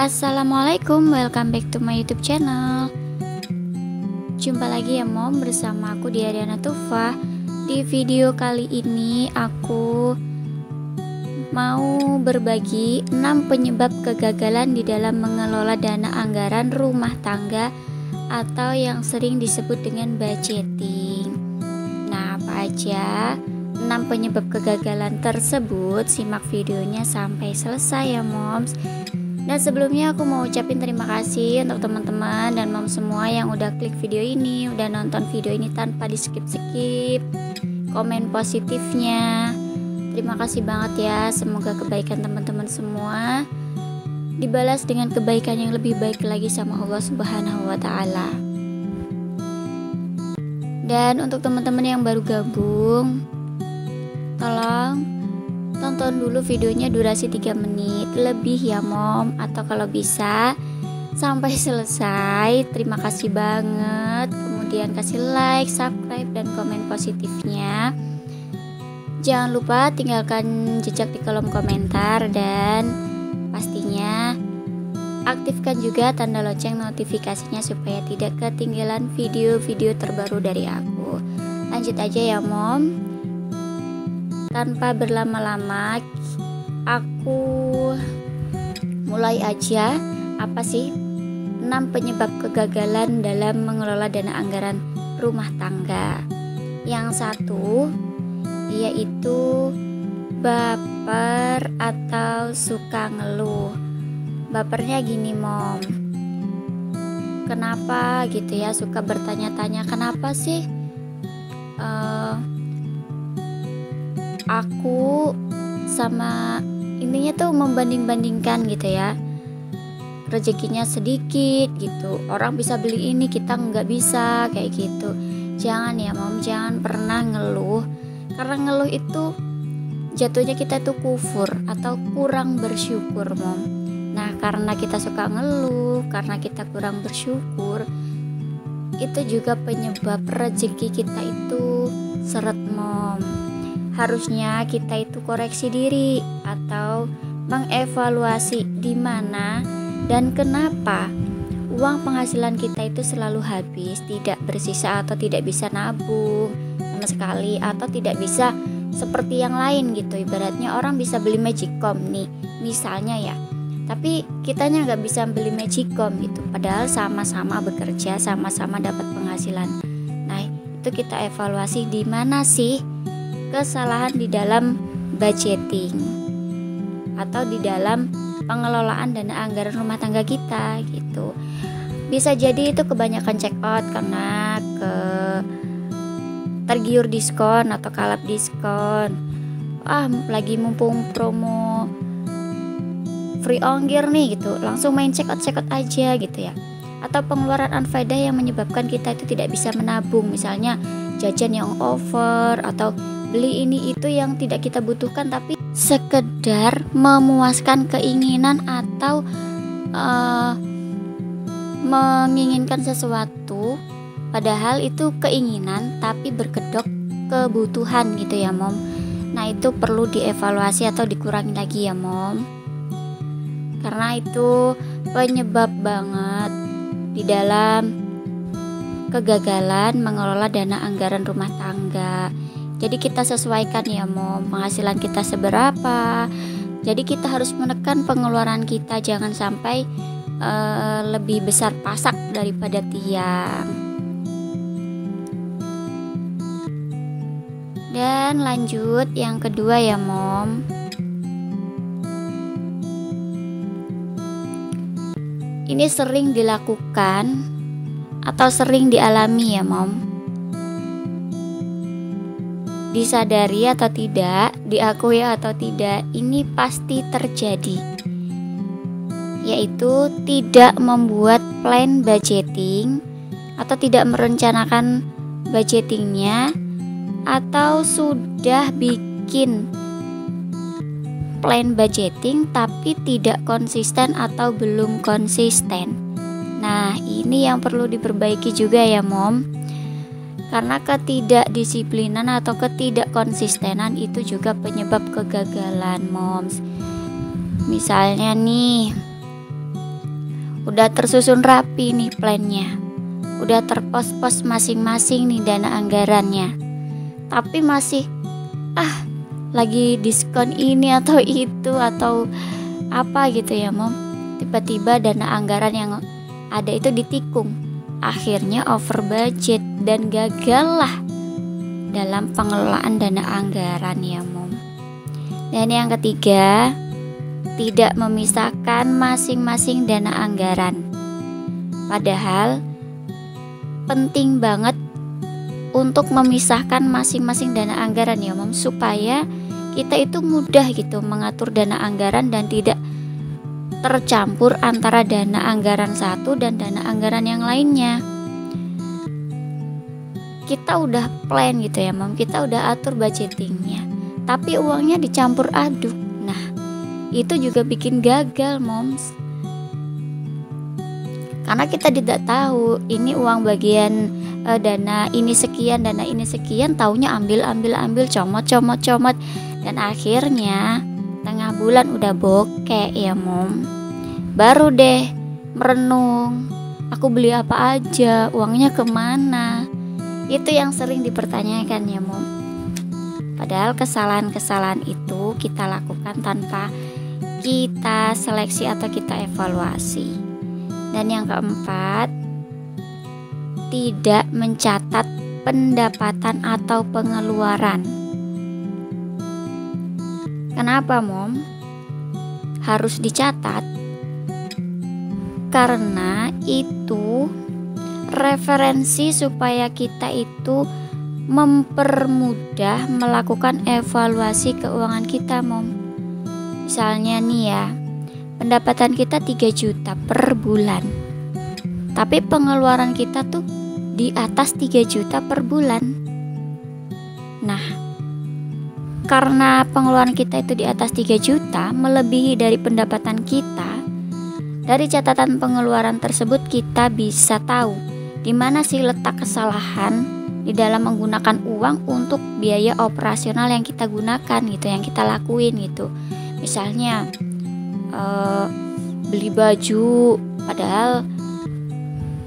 Assalamualaikum, welcome back to my YouTube channel. Jumpa lagi ya mom, bersama aku Diariana Tufa. Di video kali ini aku mau berbagi 6 penyebab kegagalan di dalam mengelola dana anggaran rumah tangga atau yang sering disebut dengan budgeting. Nah, apa aja 6 penyebab kegagalan tersebut? Simak videonya sampai selesai ya moms. Dan sebelumnya aku mau ucapin terima kasih untuk teman-teman dan mom semua yang udah klik video ini, udah nonton video ini tanpa di skip-skip, komen positifnya. Terima kasih banget ya, semoga kebaikan teman-teman semua dibalas dengan kebaikan yang lebih baik lagi sama Allah Subhanahu wa Ta'ala. Dan untuk teman-teman yang baru gabung, tolong tonton dulu videonya durasi 3 menit lebih ya mom, atau kalau bisa sampai selesai. Terima kasih banget. Kemudian kasih like, subscribe, dan komen positifnya. Jangan lupa tinggalkan jejak di kolom komentar, dan pastinya aktifkan juga tanda lonceng notifikasinya supaya tidak ketinggalan video-video terbaru dari aku. Lanjut aja ya mom. Tanpa berlama-lama, aku mulai aja. Apa sih 6 penyebab kegagalan dalam mengelola dana anggaran rumah tangga? Yang satu yaitu baper atau suka ngeluh. Bapernya gini mom, kenapa gitu ya, suka bertanya-tanya kenapa sih aku sama intinya tuh membanding-bandingkan gitu ya, rezekinya sedikit gitu, orang bisa beli ini kita nggak bisa, kayak gitu. Jangan ya mom, jangan pernah ngeluh, karena ngeluh itu jatuhnya kita tuh kufur atau kurang bersyukur mom. Nah, karena kita suka ngeluh, karena kita kurang bersyukur, itu juga penyebab rezeki kita itu seret mom. Harusnya kita itu koreksi diri atau mengevaluasi di mana dan kenapa uang penghasilan kita itu selalu habis, tidak bersisa atau tidak bisa nabung sama sekali, atau tidak bisa seperti yang lain gitu. Ibaratnya orang bisa beli magicom nih misalnya ya, tapi kitanya nggak bisa beli magicom gitu, padahal sama-sama bekerja, sama-sama dapat penghasilan. Nah, itu kita evaluasi di mana sih kesalahan di dalam budgeting atau di dalam pengelolaan dana anggaran rumah tangga kita gitu. Bisa jadi itu kebanyakan check out karena tergiur diskon atau kalap diskon. Lagi mumpung promo free ongkir nih gitu, langsung main check out aja gitu ya. Atau pengeluaran unfaedah yang menyebabkan kita itu tidak bisa menabung, misalnya jajan yang over atau beli ini itu yang tidak kita butuhkan tapi sekedar memuaskan keinginan atau menginginkan sesuatu, padahal itu keinginan tapi berkedok kebutuhan gitu ya mom. Nah, itu perlu dievaluasi atau dikurangi lagi ya mom, karena itu penyebab banget di dalam kegagalan mengelola dana anggaran rumah tangga. Jadi kita sesuaikan ya mom, penghasilan kita seberapa. Jadi kita harus menekan pengeluaran kita, jangan sampai lebih besar pasak daripada tiang. Dan lanjut yang kedua ya mom, ini sering dilakukan atau sering dialami ya mom, disadari atau tidak, diakui atau tidak, ini pasti terjadi, yaitu tidak membuat plan budgeting atau tidak merencanakan budgetingnya, atau sudah bikin plan budgeting tapi tidak konsisten atau belum konsisten. Nah, ini yang perlu diperbaiki juga ya mom, karena ketidakdisiplinan atau ketidakkonsistenan itu juga penyebab kegagalan moms. Misalnya nih, Udah tersusun rapi nih plannya, udah terpos-pos masing-masing nih dana anggarannya, tapi masih lagi diskon ini atau itu atau apa gitu ya Mom. Tiba-tiba dana anggaran yang ada itu ditikung, akhirnya over budget dan gagal lah dalam pengelolaan dana anggaran ya Mom. Dan yang ketiga, tidak memisahkan masing-masing dana anggaran. Padahal penting banget untuk memisahkan masing-masing dana anggaran ya Mom, supaya kita itu mudah gitu mengatur dana anggaran dan tidak tercampur antara dana anggaran satu dan dana anggaran yang lainnya. Kita udah plan gitu ya Mom, kita udah atur budgetingnya, tapi uangnya dicampur aduk. Nah, itu juga bikin gagal Moms, karena kita tidak tahu ini uang bagian dana ini sekian, dana ini sekian, taunya ambil comot, dan akhirnya tengah bulan udah bokek ya Mom. Baru deh merenung, aku beli apa aja, uangnya kemana. Itu yang sering dipertanyakan ya Mom. Padahal kesalahan-kesalahan itu kita lakukan tanpa kita seleksi atau kita evaluasi. Dan yang keempat, tidak mencatat pendapatan atau pengeluaran. Kenapa Mom? Harus dicatat karena itu referensi supaya kita itu mempermudah melakukan evaluasi keuangan kita Mom. Misalnya nih ya, pendapatan kita 3 juta per bulan, tapi pengeluaran kita tuh di atas 3 juta per bulan. Nah, karena pengeluaran kita itu di atas 3 juta, melebihi dari pendapatan kita, dari catatan pengeluaran tersebut kita bisa tahu di mana sih letak kesalahan di dalam menggunakan uang untuk biaya operasional yang kita gunakan gitu, yang kita lakuin gitu. Misalnya beli baju padahal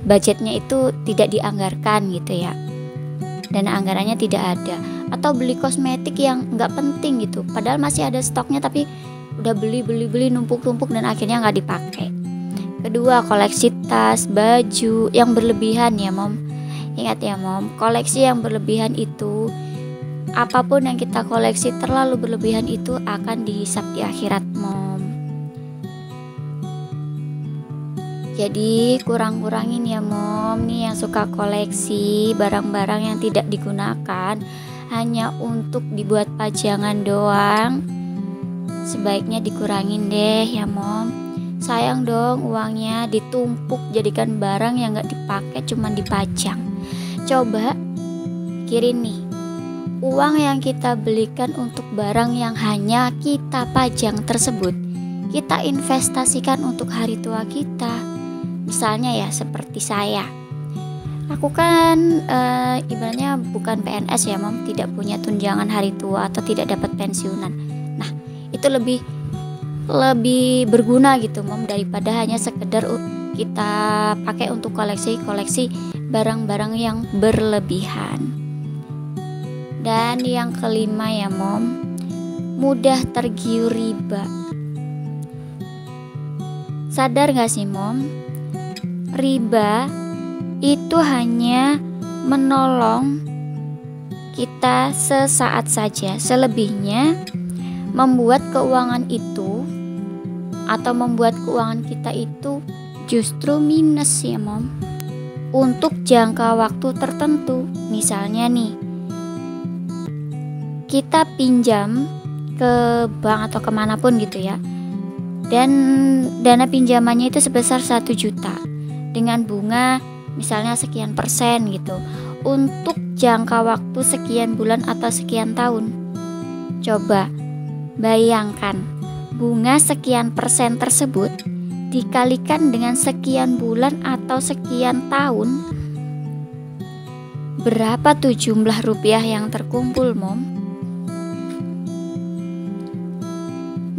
budgetnya itu tidak dianggarkan gitu ya, dana anggarannya tidak ada. Atau beli kosmetik yang nggak penting gitu, padahal masih ada stoknya, tapi udah beli numpuk dan akhirnya nggak dipakai. Kedua, koleksi tas, baju yang berlebihan ya Mom. Ingat ya Mom, koleksi yang berlebihan itu, apapun yang kita koleksi terlalu berlebihan itu akan dihisap di akhirat Mom. Jadi kurang-kurangin ya Mom, nih yang suka koleksi barang-barang yang tidak digunakan hanya untuk dibuat pajangan doang, sebaiknya dikurangin deh ya Mom. Sayang dong uangnya ditumpuk jadikan barang yang gak dipakai, cuman dipajang. Coba pikirin nih, uang yang kita belikan untuk barang yang hanya kita pajang tersebut, kita investasikan untuk hari tua kita. Misalnya ya seperti saya, aku kan ibaratnya bukan PNS ya Mom, tidak punya tunjangan hari tua atau tidak dapat pensiunan. Nah, itu lebih berguna gitu Mom, daripada hanya sekedar kita pakai untuk koleksi barang-barang yang berlebihan. Dan yang kelima ya Mom, mudah tergiur riba. Sadar gak sih Mom, riba itu hanya menolong kita sesaat saja, selebihnya membuat keuangan itu atau membuat keuangan kita itu justru minus ya Mom, untuk jangka waktu tertentu. Misalnya nih, kita pinjam ke bank atau kemanapun gitu ya, dan dana pinjamannya itu sebesar 1 juta dengan bunga misalnya sekian persen gitu, untuk jangka waktu sekian bulan atau sekian tahun. Coba bayangkan, bunga sekian persen tersebut dikalikan dengan sekian bulan atau sekian tahun, berapa tuh jumlah rupiah yang terkumpul Mom?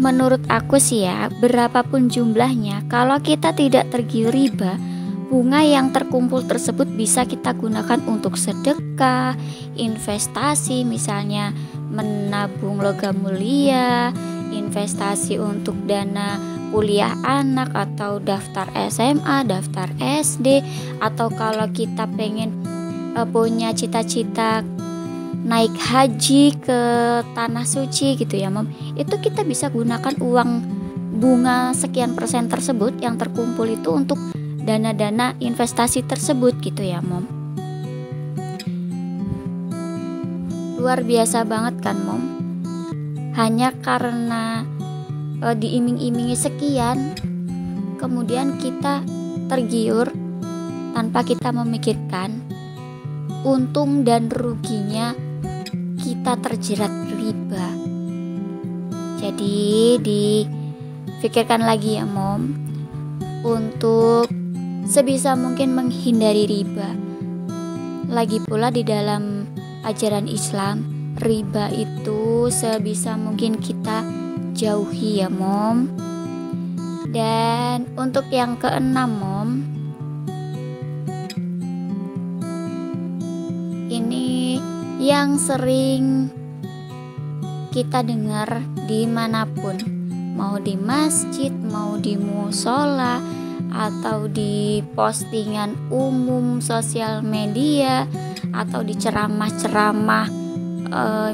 menurut aku sih ya, berapapun jumlahnya, kalau kita tidak tergiur riba, bunga yang terkumpul tersebut bisa kita gunakan untuk sedekah, investasi, misalnya menabung logam mulia, investasi untuk dana kuliah anak atau daftar SMA, daftar SD, atau kalau kita pengen punya cita-cita naik haji ke tanah suci gitu ya Mom, itu kita bisa gunakan uang bunga sekian persen tersebut yang terkumpul itu untuk dana-dana investasi tersebut gitu ya Mom. Luar biasa banget kan Mom, hanya karena diiming-imingi sekian kemudian kita tergiur tanpa kita memikirkan untung dan ruginya, kita terjerat riba. Jadi difikirkan lagi ya Mom, untuk sebisa mungkin menghindari riba. Lagi pula di dalam ajaran Islam, riba itu sebisa mungkin kita jauhi ya Mom. Dan untuk yang keenam Mom, ini yang sering kita dengar dimanapun, mau di masjid, mau di musola, atau di postingan umum sosial media, atau di ceramah-ceramah,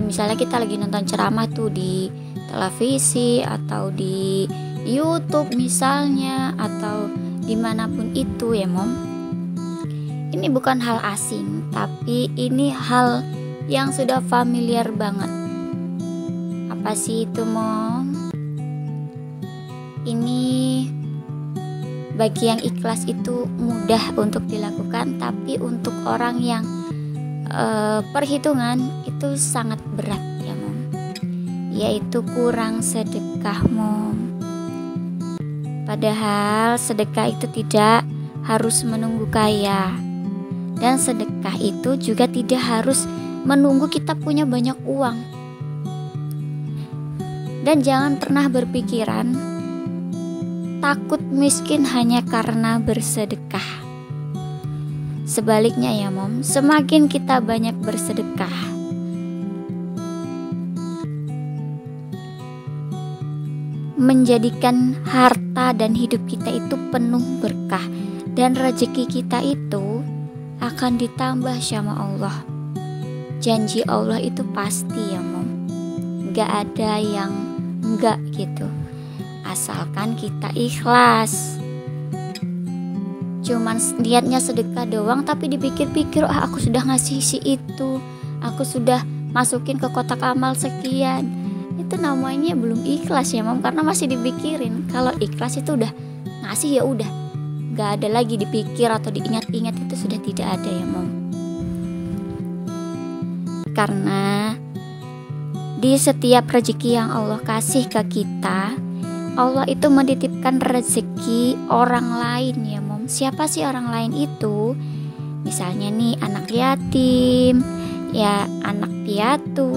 misalnya kita lagi nonton ceramah tuh di televisi atau di YouTube misalnya, atau dimanapun itu ya Mom. Ini bukan hal asing, tapi ini hal yang sudah familiar banget. Apa sih itu Mom? Ini bagi yang ikhlas itu mudah untuk dilakukan, tapi untuk orang yang perhitungan itu sangat berat ya Mom, yaitu kurang sedekah Mom. Padahal sedekah itu tidak harus menunggu kaya, dan sedekah itu juga tidak harus menunggu kita punya banyak uang. Dan jangan pernah berpikiran takut miskin hanya karena bersedekah. Sebaliknya ya Mom, semakin kita banyak bersedekah, menjadikan harta dan hidup kita itu penuh berkah, dan rezeki kita itu akan ditambah sama Allah. Janji Allah itu pasti ya Mom, gak ada yang enggak gitu, asalkan kita ikhlas. Cuman niatnya sedekah doang, tapi dipikir-pikir, aku sudah ngasih si itu, aku sudah masukin ke kotak amal sekian, itu namanya belum ikhlas ya Mom, karena masih dipikirin. Kalau ikhlas itu udah ngasih ya udah, gak ada lagi dipikir atau diingat-ingat, itu sudah tidak ada ya Mom. Karena di setiap rezeki yang Allah kasih ke kita, Allah itu menitipkan rezeki orang lain ya Mom. Siapa sih orang lain itu? Misalnya nih anak yatim, ya anak piatu,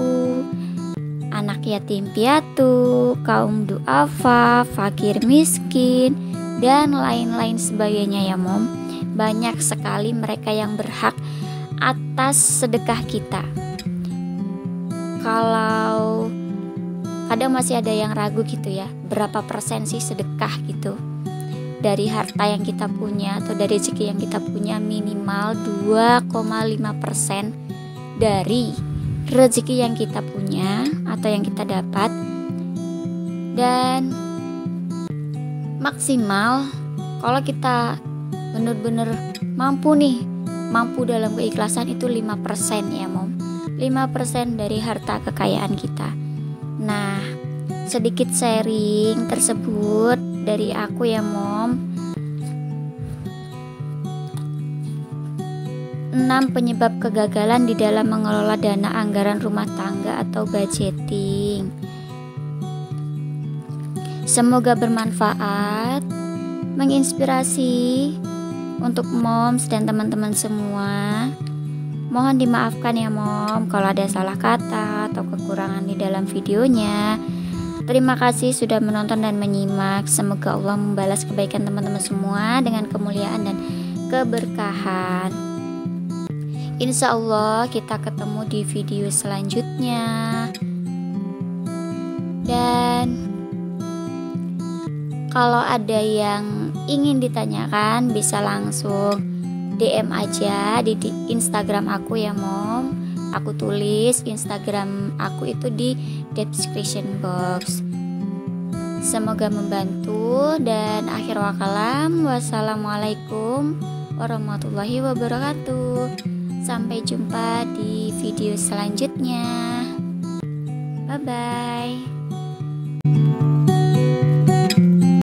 anak yatim piatu, kaum duafa, fakir miskin, dan lain-lain sebagainya ya Mom. Banyak sekali mereka yang berhak atas sedekah kita. Kalau kadang masih ada yang ragu gitu ya, berapa persen sih sedekah gitu dari harta yang kita punya atau dari rezeki yang kita punya. Minimal 2,5% dari rezeki yang kita punya atau yang kita dapat, dan maksimal kalau kita benar-benar mampu dalam keikhlasan itu 5% ya Mom. 5% dari harta kekayaan kita. Nah, sedikit sharing tersebut dari aku ya Mom. 6 penyebab kegagalan di dalam mengelola dana anggaran rumah tangga atau budgeting. Semoga bermanfaat, menginspirasi untuk moms dan teman-teman semua. Mohon dimaafkan ya Mom kalau ada salah kata atau kekurangan di dalam videonya. Terima kasih sudah menonton dan menyimak. Semoga Allah membalas kebaikan teman-teman semua dengan kemuliaan dan keberkahan. Insya Allah kita ketemu di video selanjutnya. Dan kalau ada yang ingin ditanyakan bisa langsung DM aja di Instagram aku ya Mom. Aku tulis Instagram aku itu di description box. Semoga membantu dan akhir wakalam. Wassalamualaikum warahmatullahi wabarakatuh. Sampai jumpa di video selanjutnya. Bye bye.